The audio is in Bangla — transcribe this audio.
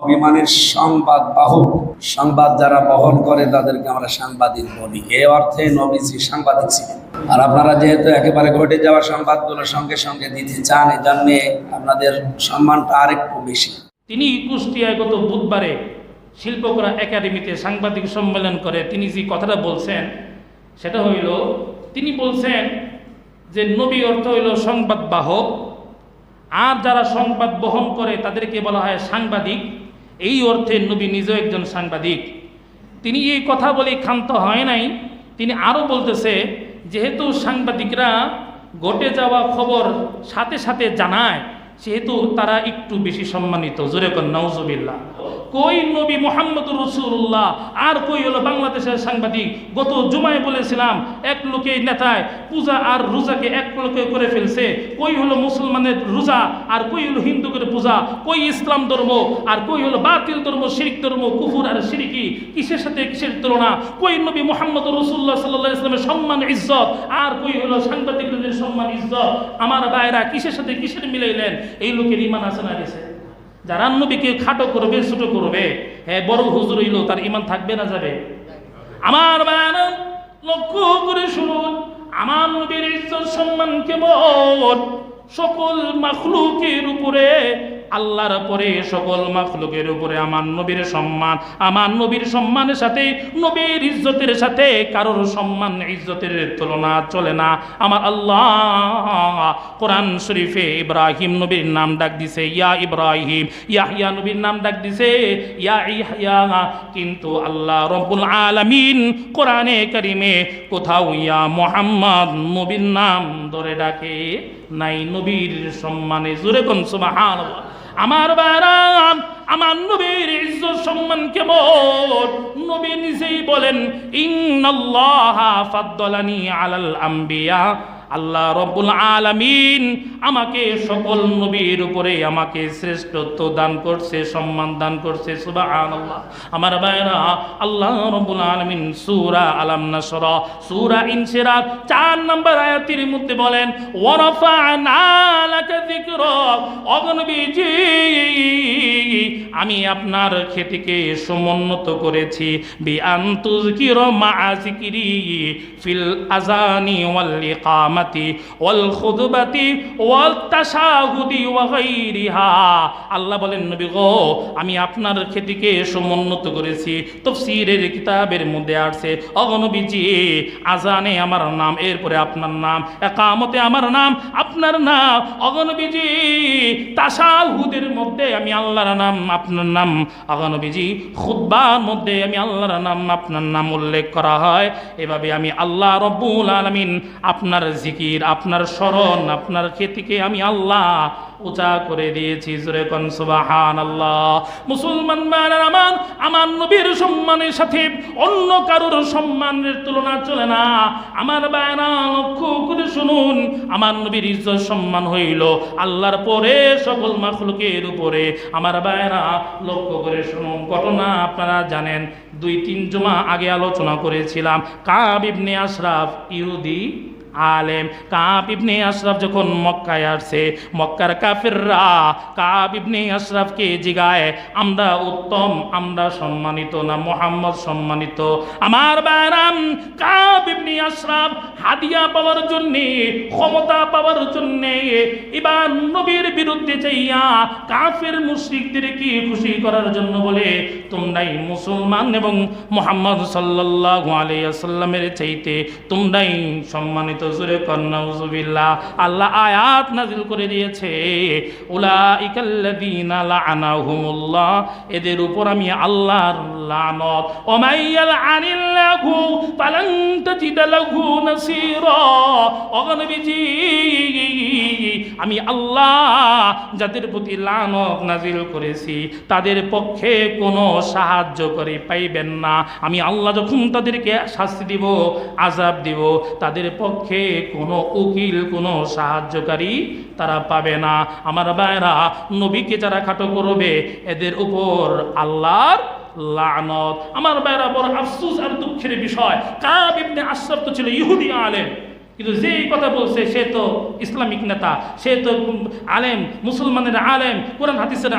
বিমানের সংবাদ বাহক, সংবাদ যারা বহন করে তাদেরকে আমরা সাংবাদিক বলি। এই অর্থে নবীজি সাংবাদিক ছিলেন। আর আপনারা যেহেতু একেবারে ঘটে যাওয়া সংবাদগুলো সঙ্গে সঙ্গে দিতে চান, এই জন্যে আপনাদের সম্মানটা আরেকটু বেশি। তিনি কুষ্টিয়ায় গত বুধবারে শিল্পকলা একাডেমিতে সাংবাদিক সম্মেলন করে তিনি যে কথাটা বলছেন সেটা হইল, তিনি বলছেন যে নবী অর্থ হইল সংবাদ বাহক, আর যারা সংবাদ বহন করে তাদেরকে বলা হয় সাংবাদিক। এই অর্থে নবী নিজেও একজন সাংবাদিক। তিনি এই কথা বলে ক্ষান্ত হয় নাই, তিনি আরও বলতেছে যেহেতু সাংবাদিকরা ঘটে যাওয়া খবর সাথে সাথে জানায়, সেহেতু তারা একটু বেশি সম্মানিত। জোরে কর নাউজুবিল্লাহ। কই নবী মুহাম্মদুর রাসূলুল্লাহ, আর কই হলো বাংলাদেশের সাংবাদিক। গত জুমায় বলেছিলাম এক লোকে নেতায় পূজা আর রোজাকে এক লোকে করে ফেলছে। কই হলো মুসলমানের রোজা আর কই হলো হিন্দুদের পূজা, কই ইসলাম ধর্ম আর কই হলো বাতিল ধর্ম, শিরক ধর্ম, কুফর আর শিরকি, কিসের সাথে কিসের তুলনা। কই নবী মুহাম্মদুর রাসূলুল্লাহ সাল্লাল্লাহু আলাইহি ওয়াসাল্লামের সম্মান ইজ্জত আর কই হলো সাংবাদিকদের সম্মান ইজ্জত। আমার ভাইরা কিসের সাথে কিসের মিলাইলেন? এই লোকের ঈমান আছে না গেছে? যারা নবীকে খাটো করবে, ছোট করবে, হ্যাঁ বড় হুজুর হইল, তার ঈমান থাকবে না যাবে? আমার ভাইরা লক্ষ্য করে শুনুন, আমার নবীর ইজ্জত সম্মান কেমন। সকল মাখলুকের উপরে, আল্লাহর পরে সকল মাখলুকের উপরে আমার নবীর সম্মান। আমার নবীর সম্মানের সাথে, নবীর ইজ্জতের সাথে কারোর সম্মান ইজ্জতের তুলনা চলে না। আমার আল্লাহ কোরআন শরীফে ইব্রাহিম নবীর নাম ডাক দিছে ইয়া ইব্রাহিম, ইয়াহইয়া নবীর নাম ডাক দিছে ইয়া ইয়াহইয়া, কিন্তু আল্লাহ রব্বুল আলামিন কোরআনে কারিমে কোথাও ইয়া মুহাম্মদ নবীর নাম ধরে ডাকে নাই নবীর সম্মানে। জোরে কোন সুবহানাল্লাহ। আমার বারাম, আমার নবীর ইজ্জত সম্মান কেমন? নবী নিজেই বলেন ইন্নাল্লাহা ফাদ্দালানি আলাল আম্বিয়া, আল্লাহ রব্বুল আলামিন আমাকে সকল নবীর উপরে আমাকে শ্রেষ্ঠত্ব দান করছে, সম্মান দান করছে। সুবহানাল্লাহ। আমার ভাইরা, আল্লাহ রব্বুল আলামিন সূরা আলাম নাশরা, সূরা ইনশিরাত 4 নম্বর আয়াতের মধ্যে বলেন ওয়া রাফা'না লাকা যিকরাক, ও নবীজি আমি আপনার খ্যাতিকে সমুন্নত করেছি বিআন তুযকিরা মা'a যিকরি ফিল আযানি ওয়াল ইকামাতি ওয়াল খুতবাতি ওয়াল তাশাহুদি ওয়া গায়রিহা। আল্লাহ বলেন নবী গো, আমি আপনার খ্যাতিকে সমুন্নত করেছি। তাফসীরের কিতাবের মধ্যে আছে ও নবীজি আযানে আমার নাম, এরপরে আপনার নাম, ইকামতে আমার নাম, আপনার নাম, ও নবীজি তাশাহুদের মধ্যে আমি আল্লাহর নাম, আপনার নাম, ও নবীজি খুতবার মধ্যে আমি আল্লাহর নাম, আপনার নাম উল্লেখ করা হয়। এভাবে আমি আল্লাহ রব্বুল আলামিন আপনার জিকির, আপনার স্মরণ, আপনার খ্যাতিকে আমি আল্লাহ উঁচা করে দিয়েছি। জোরে কোন সুবহানাল্লাহ। মুসলমান ভাইরা আমার, আমার নবীর সম্মানের সাথে অন্য কারোর সম্মানের তুলনা চলে না। আমার ভাইরা লক্ষ্য করে শুনুন, আমার নবীর ইজ্জত সম্মান হইল আল্লাহর পরে সকল মাখলুকের উপরে। আমার ভাইরা লক্ষ্য করে শুনুন, ঘটনা আপনারা জানেন, 2-3 জুমা আগে আলোচনা করেছিলাম। কাব ইবনে আশরাফ ইহুদি আলেম, কাব ইবনে আশরাফ যখন মক্কায় আসছে, মক্কার কাফেররা কাব ইবনে আশরাফকে জিগায় আমরা উত্তম, আমরা সম্মানিত না মুহাম্মদ সম্মানিত? আমার বাইরাম কাব ইবনে আশরাফ হাদিয়া পাওয়ার জন্য, ক্ষমতা পাওয়ার জন্য এবার নবীর বিরুদ্ধে যাইয়া কাফের মুশরিকদেরকে খুশি করার জন্য বলে তোমরাই মুসলমান এবং মুহাম্মদ সাল্লাল্লাহু আলাইহি ওয়াসাল্লামের চাইতে তোমরাই সম্মানিত। জোরে কর নাউজুবিল্লাহ। আল্লাহ আয়াত নাজিল করে দিয়েছে উলাইকাল্লাযীনা লা'নাহুমুল্লাহ, এদের উপর আমি আল্লাহর লানত। ওয়া মাইয়ালআনিল্লাহু ফালান তাজিদা লাহু নাসীরা। ও নবীজি আমি আল্লাহ যাদের প্রতি লানত নাজিল করেছি তাদের পক্ষে কোনো সাহায্যকারী পাইবেন না। আমি আল্লাহ যখন তাদেরকে শাস্তি দিব, আযাব দিব, তাদের পক্ষে কোনো উকিল, কোনো সাহায্যকারী তারা পাবে না। আমার ভাইরা, নবীকে যারা খাটো করবে এদের উপর আল্লাহর লানত। আমার ভাইরা, বড় আফসোস আর দুঃখের বিষয়, কাব ইবনে আশরাফ তো ছিল ইহুদি আলেম, কিন্তু যেই কথা বলছে সে তো ইসলামিক নেতা, সে তো আলেম, মুসলমানের আলেম, কোরআন হাদিসের